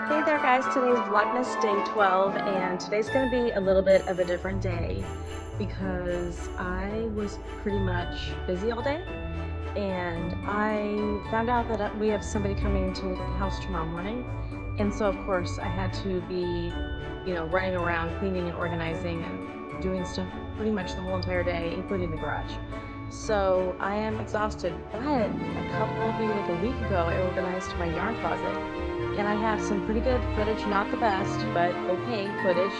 Hey there guys, today's Vlogmas day 12 and today's going to be a little bit of a different day because I was pretty much busy all day and I found out that we have somebody coming to look at the house tomorrow morning, and so of course I had to be, running around cleaning and organizing and doing stuff pretty much the whole entire day, including the garage. So I am exhausted, but maybe like a week ago, I organized my yarn closet, and I have some pretty good footage, not the best, but okay footage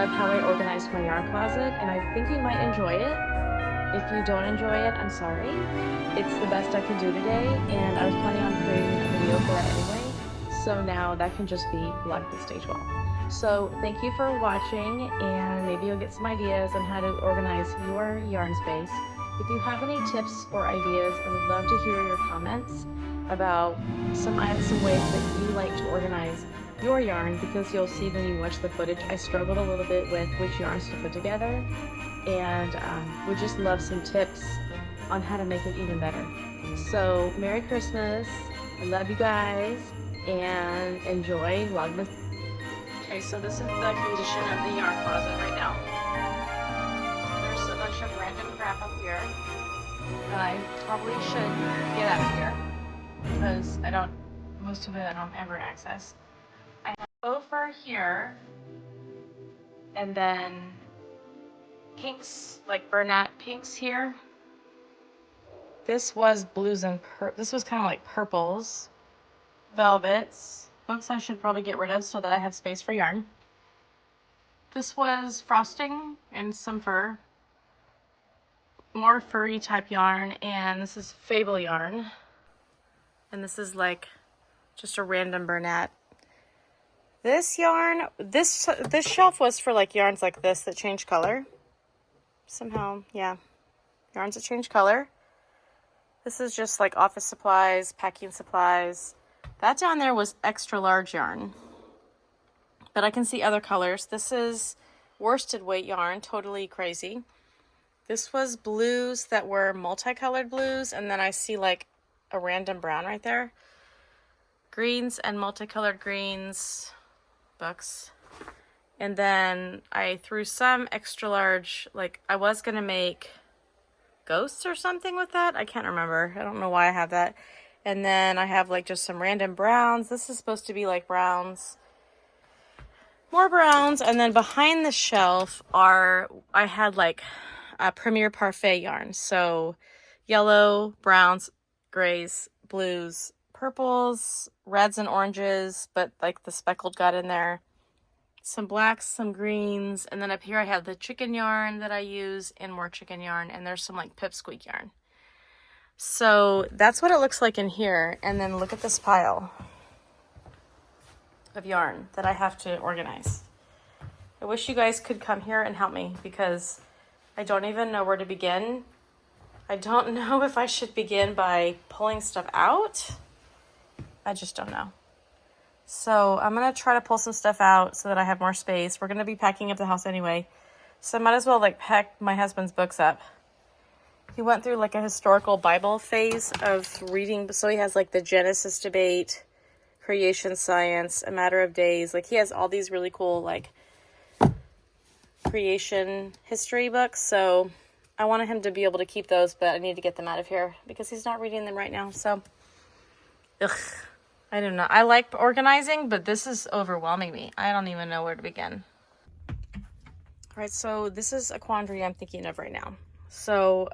of how I organized my yarn closet, and I think you might enjoy it. If you don't enjoy it, I'm sorry. It's the best I can do today, and I was planning on creating a video for that anyway, so now that can just be Vlogmas Day 12. So thank you for watching, and maybe you'll get some ideas on how to organize your yarn space. If you have any tips or ideas, I would love to hear your comments about some ways that you like to organize your yarn, because you'll see when you watch the footage, I struggled a little bit with which yarns to put together, and would just love some tips on how to make it even better. So Merry Christmas, I love you guys, and enjoy Vlogmas. Okay, so this is the condition of the yarn closet right now. There's a bunch of random crap up here, and I probably should get out of here because most of it I don't ever access. I have over here, and then pinks, like burnout pinks here. This was blues and this was kind of like purples, velvets. Books I should probably get rid of so that I have space for yarn. This was frosting and some fur, more furry type yarn, and this is fable yarn. And this is like just a random Bernat. This yarn, this shelf was for like yarns like this that change color. Somehow, yeah, yarns that change color. This is just like office supplies, packing supplies. That down there was extra large yarn, but I can see other colors. This is worsted weight yarn, totally crazy. This was blues that were multicolored blues, and then I see like a random brown right there. Greens and multicolored greens, books. And then I threw some extra large, like I was gonna make ghosts or something with that. I can't remember. I don't know why I have that. And then I have like just some random browns. This is supposed to be like browns. More browns. And then behind the shelf I had like a Premier Parfait yarn. So yellow, browns, grays, blues, purples, reds and oranges, but like the speckled got in there. Some blacks, some greens, and then up here I have the chicken yarn that I use, and more chicken yarn, and there's some like pipsqueak yarn. So that's what it looks like in here. And then look at this pile of yarn that I have to organize. I wish you guys could come here and help me, because I don't even know where to begin. I don't know if I should begin by pulling stuff out. I just don't know. So I'm going to try to pull some stuff out so that I have more space. We're going to be packing up the house anyway, so I might as well like pack my husband's books up. He went through like a historical Bible phase of reading. So he has like the Genesis debate, creation science, a matter of days. Like he has all these really cool like creation history books. So I wanted him to be able to keep those, but I need to get them out of here because he's not reading them right now. So, I don't know. I like organizing, but this is overwhelming me. I don't even know where to begin. All right, so this is a quandary I'm thinking of right now. So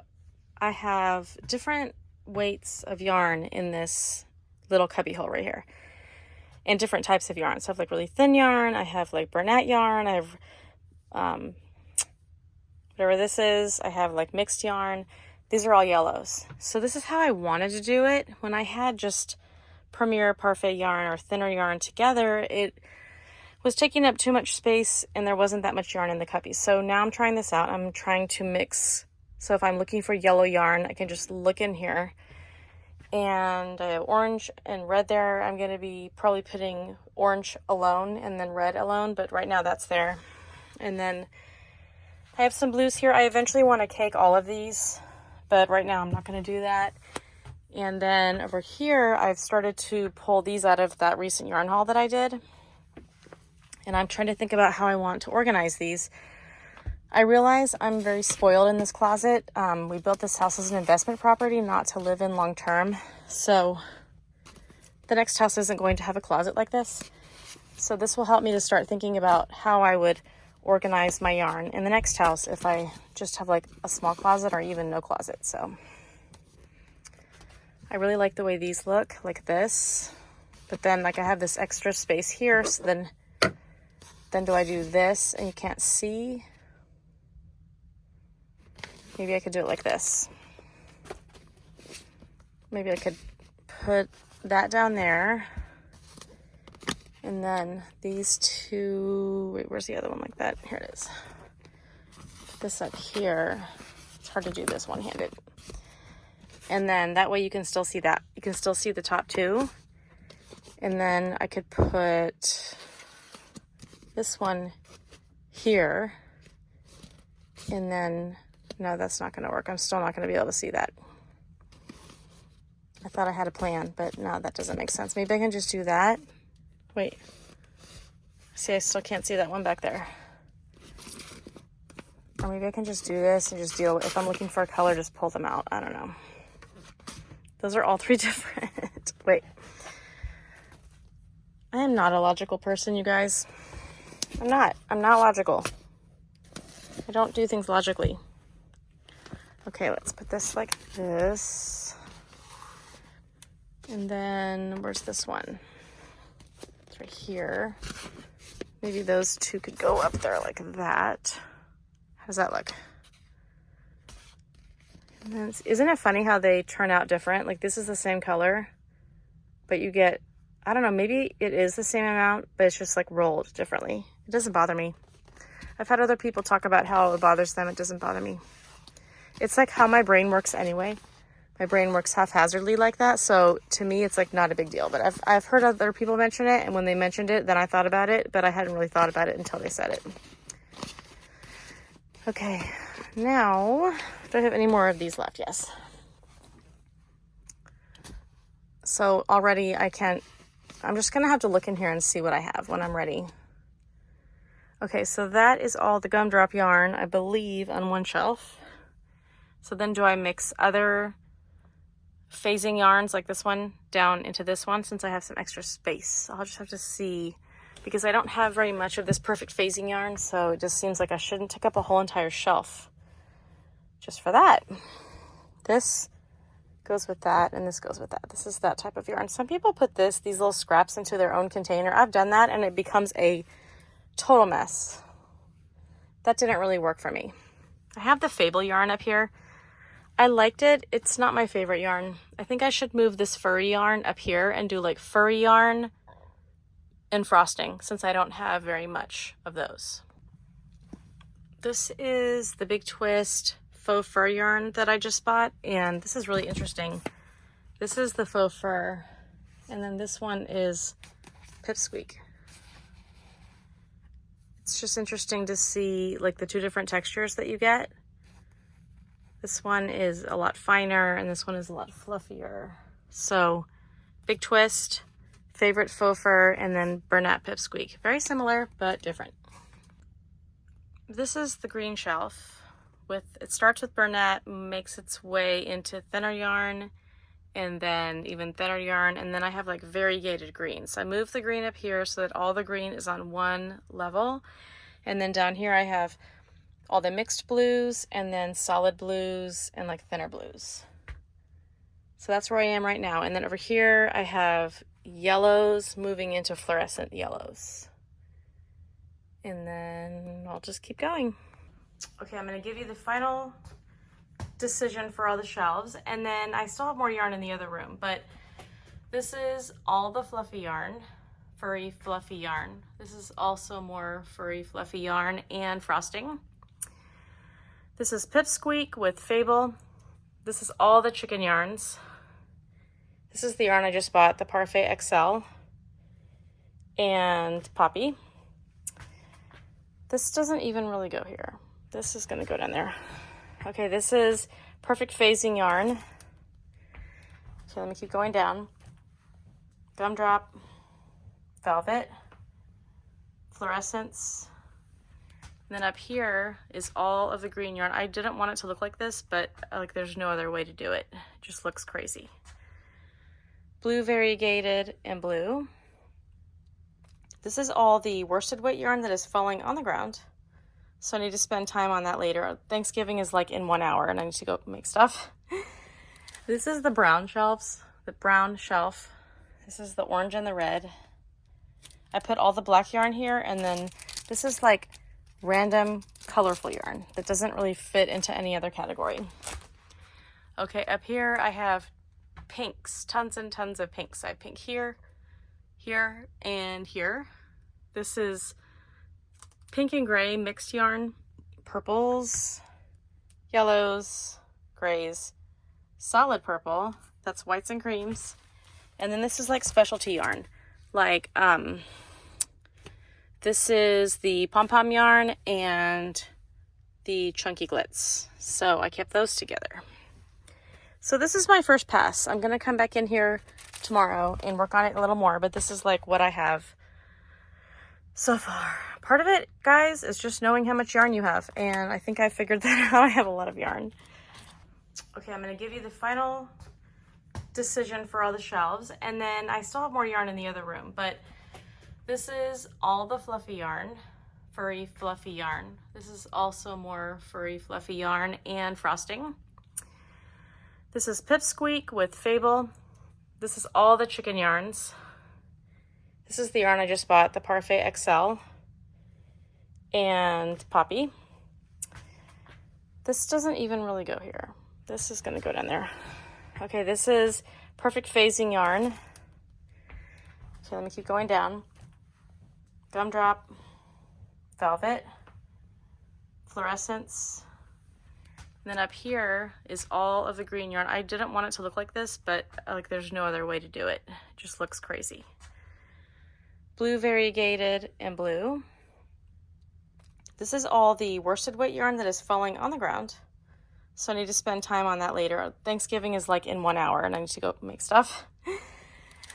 I have different weights of yarn in this little cubby hole right here, and different types of yarn. So I have like really thin yarn. I have like Bernat yarn. I have whatever this is. I have like mixed yarn. These are all yellows. So this is how I wanted to do it. When I had just Premier Parfait yarn or thinner yarn together, it was taking up too much space and there wasn't that much yarn in the cubby. So now I'm trying this out. I'm trying to mix. So if I'm looking for yellow yarn, I can just look in here. And I have orange and red there. I'm going to be probably putting orange alone and then red alone, but right now that's there. And then I have some blues here. I eventually want to cake all of these, but right now I'm not going to do that. And then over here, I've started to pull these out of that recent yarn haul that I did. And I'm trying to think about how I want to organize these. I realize I'm very spoiled in this closet. We built this house as an investment property, not to live in long term. So the next house isn't going to have a closet like this. So this will help me to start thinking about how I would organize my yarn in the next house if I just have like a small closet or even no closet. So I really like the way these look, like this. But then like I have this extra space here, so then do I do this and you can't see? Maybe I could do it like this. Maybe I could put that down there. And then these two, wait, where's the other one like that? Here it is. Put this up here. It's hard to do this one-handed. And then that way you can still see that. You can still see the top two. And then I could put this one here. And then, no, that's not gonna work. I'm still not gonna be able to see that. I thought I had a plan, but no, that doesn't make sense. Maybe I can just do that. Wait. See, I still can't see that one back there. Or maybe I can just do this and just deal with, if I'm looking for a color, just pull them out. I don't know. Those are all three different. Wait. I am not a logical person, you guys. I'm not logical. I don't do things logically. Okay, let's put this like this. And then, where's this one? It's right here. Maybe those two could go up there like that. How does that look? And then, isn't it funny how they turn out different? Like this is the same color, but you get, I don't know, maybe it is the same amount, but it's just like rolled differently. It doesn't bother me. I've had other people talk about how it bothers them. It doesn't bother me. It's like how my brain works anyway. My brain works haphazardly like that. So to me, it's like not a big deal, but I've heard other people mention it. And when they mentioned it, then I thought about it, but I hadn't really thought about it until they said it. Okay, now, do I have any more of these left? Yes. So already I'm just gonna have to look in here and see what I have when I'm ready. Okay, so that is all the gumdrop yarn, I believe, on one shelf. So then do I mix other phasing yarns like this one down into this one since I have some extra space? I'll just have to see, because I don't have very much of this perfect phasing yarn, so it just seems like I shouldn't take up a whole entire shelf just for that. This goes with that, and this goes with that. This is that type of yarn. Some people put these little scraps into their own container. I've done that, and it becomes a total mess. That didn't really work for me. I have the Fable yarn up here. I liked it. It's not my favorite yarn. I think I should move this furry yarn up here and do like furry yarn and frosting, since I don't have very much of those. This is the Big Twist faux fur yarn that I just bought, and this is really interesting. This is the faux fur, and then this one is Pipsqueak. It's just interesting to see like the two different textures that you get. This one is a lot finer and this one is a lot fluffier. So Big Twist, favorite faux fur, and then Bernat Pipsqueak. Very similar, but different. This is the green shelf. It starts with Bernat, makes its way into thinner yarn, and then even thinner yarn, and then I have like variegated green. So I move the green up here so that all the green is on one level, and then down here I have all the mixed blues, and then solid blues, and like thinner blues. So that's where I am right now. And then over here I have yellows moving into fluorescent yellows. And then I'll just keep going. Okay, I'm gonna give you the final decision for all the shelves, and then I still have more yarn in the other room, but this is all the fluffy yarn, furry fluffy yarn. This is also more furry fluffy yarn and frosting. This is Pipsqueak with Fable. This is all the chicken yarns. This is the yarn I just bought, the Parfait XL and Poppy. This doesn't even really go here. This is gonna go down there. Okay, this is Perfect Phasing yarn. Okay, let me keep going down. Gumdrop, Velvet, fluorescents. And then up here is all of the green yarn. I didn't want it to look like this, but like there's no other way to do it. It just looks crazy. Blue variegated and blue. This is all the worsted weight yarn that is falling on the ground. So I need to spend time on that later. Thanksgiving is like in 1 hour and I need to go make stuff. This is the brown shelf. This is the orange and the red. I put all the black yarn here, and then this is like random colorful yarn that doesn't really fit into any other category. Okay, up here I have pinks, tons and tons of pinks. I have pink here, here, and here. This is pink and gray mixed yarn, purples, yellows, grays, solid purple, that's whites and creams. And then this is like specialty yarn, like this is the pom-pom yarn and the chunky glitz. So I kept those together. So this is my first pass. I'm gonna come back in here tomorrow and work on it a little more, but this is like what I have so far. Part of it, guys, is just knowing how much yarn you have, and I think I figured that out. I have a lot of yarn. Okay, I'm gonna give you the final decision for all the shelves, and then I still have more yarn in the other room, but this is all the fluffy yarn, furry fluffy yarn. This is also more furry fluffy yarn and frosting. This is Pipsqueak with Fable. This is all the chicken yarns. This is the yarn I just bought, the Parfait XL and Poppy. This doesn't even really go here. This is gonna go down there. Okay, this is Perfect Phasing yarn. So let me keep going down. Gumdrop, velvet, fluorescents. And then up here is all of the green yarn. I didn't want it to look like this, but like there's no other way to do it. It just looks crazy. Blue variegated and blue. This is all the worsted weight yarn that is falling on the ground. So I need to spend time on that later. Thanksgiving is like in 1 hour and I need to go make stuff.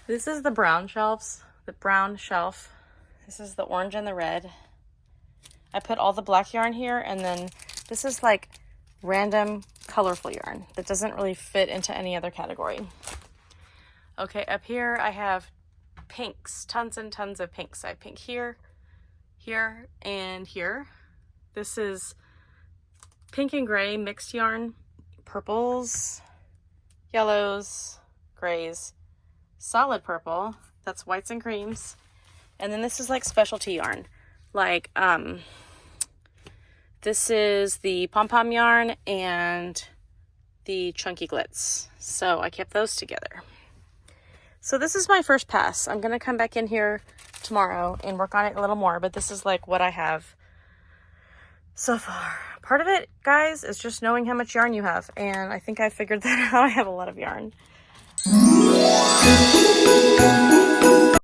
This is the brown shelf. This is the orange and the red. I put all the black yarn here, and then this is like random colorful yarn that doesn't really fit into any other category. Okay, up here I have pinks, tons and tons of pinks. I have pink here, here, and here. This is pink and gray mixed yarn, purples, yellows, grays, solid purple, that's whites and creams. And then this is like specialty yarn, like this is the pom-pom yarn and the chunky glitz. So I kept those together. So this is my first pass. I'm gonna come back in here tomorrow and work on it a little more, but this is like what I have so far. Part of it, guys, is just knowing how much yarn you have, and I think I figured that out. I have a lot of yarn.